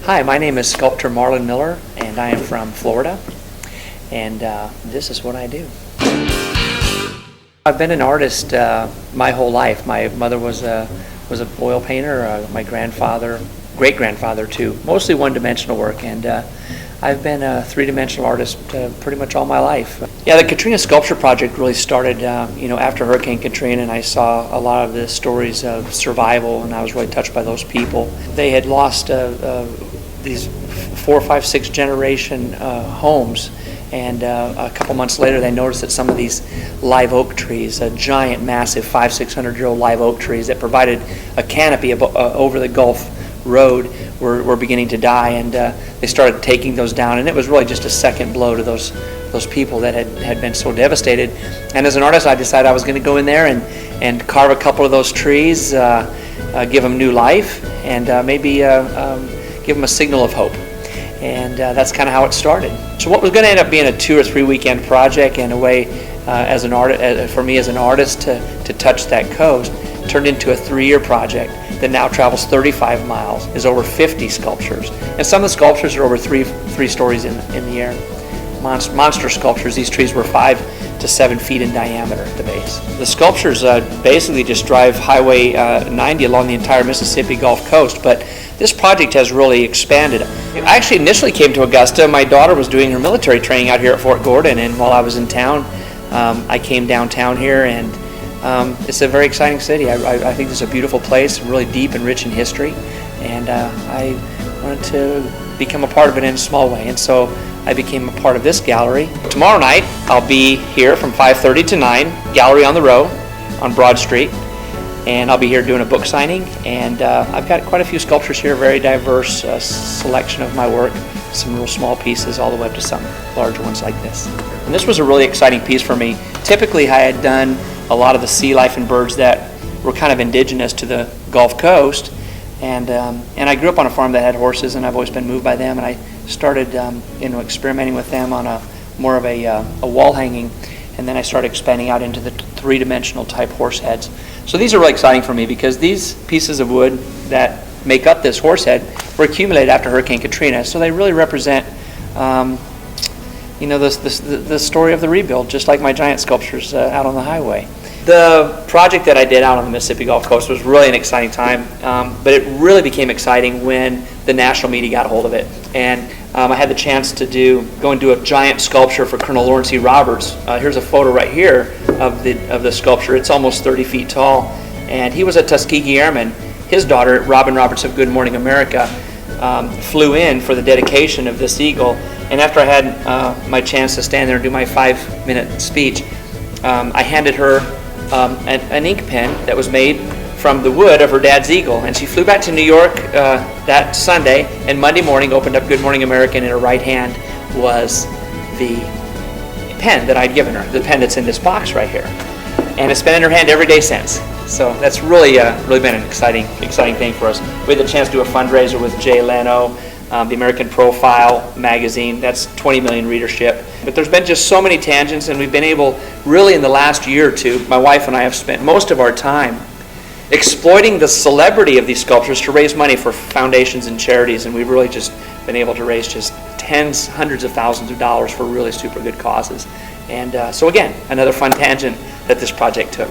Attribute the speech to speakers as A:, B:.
A: Hi, my name is sculptor Marlin Miller, and I am from Florida, and this is what I do. I've been an artist my whole life. My mother was an oil painter, my grandfather, great-grandfather too, mostly one-dimensional work, and I've been a three-dimensional artist pretty much all my life. Yeah, the Katrina Sculpture Project really started after Hurricane Katrina, and I saw a lot of the stories of survival, and I was really touched by those people. They had lost these 4, 5, 6 generation homes, and a couple months later they noticed that some of these live oak trees, giant, massive 500-600-year-old live oak trees that provided a canopy over the Gulf Road were beginning to die, and they started taking those down, and it was really just a second blow to those people that had been so devastated. And as an artist, I decided I was going to go in there and carve a couple of those trees, give them new life, and maybe give them a signal of hope. And that's kind of how it started. So what was going to end up being a 2 or 3 weekend project, and a way as an artist, for me as an artist to touch that coast, turned into a 3-year project that now travels 35 miles, is over 50 sculptures. And some of the sculptures are over three stories in the air. Monster sculptures. These trees were 5 to 7 feet in diameter at the base. The sculptures basically just drive Highway 90 along the entire Mississippi Gulf Coast, but this project has really expanded. I actually initially came to Augusta. My daughter was doing her military training out here at Fort Gordon, and while I was in town, I came downtown here, and it's a very exciting city. I think it's a beautiful place, really deep and rich in history, and I wanted to become a part of it in a small way, and so I became a part of this gallery. Tomorrow night, I'll be here from 5:30 to 9, Gallery on the Row on Broad Street, and I'll be here doing a book signing, and I've got quite a few sculptures here, very diverse selection of my work, some real small pieces all the way up to some larger ones like this. And this was a really exciting piece for me. Typically, I had done a lot of the sea life and birds that were kind of indigenous to the Gulf Coast, and I grew up on a farm that had horses, and I've always been moved by them, and I started experimenting with them on more of a wall hanging, and then I started expanding out into the 3-dimensional type horse heads. So these are really exciting for me because these pieces of wood that make up this horse head were accumulated after Hurricane Katrina, so they really represent the story of the rebuild, just like my giant sculptures out on the highway. The project that I did out on the Mississippi Gulf Coast was really an exciting time, but it really became exciting when the national media got a hold of it. And I had the chance to go and do a giant sculpture for Colonel Lawrence E. Roberts. Here's a photo right here of the sculpture. It's almost 30 feet tall, and he was a Tuskegee Airman. His daughter, Robin Roberts of Good Morning America, flew in for the dedication of this eagle, and after I had my chance to stand there and do my 5-minute speech, I handed her an ink pen that was made from the wood of her dad's eagle, and she flew back to New York that Sunday, and Monday morning opened up Good Morning America, and in her right hand was the pen that I'd given her, the pen that's in this box right here, and it's been in her hand every day since. So that's really been an exciting thing for us. We had the chance to do a fundraiser with Jay Leno, the American Profile magazine. That's 20 million readership. But there's been just so many tangents, and we've been able, really in the last year or two, my wife and I have spent most of our time exploiting the celebrity of these sculptures to raise money for foundations and charities, and we've really just been able to raise just tens, hundreds of thousands of dollars for really super good causes. And so again, another fun tangent that this project took.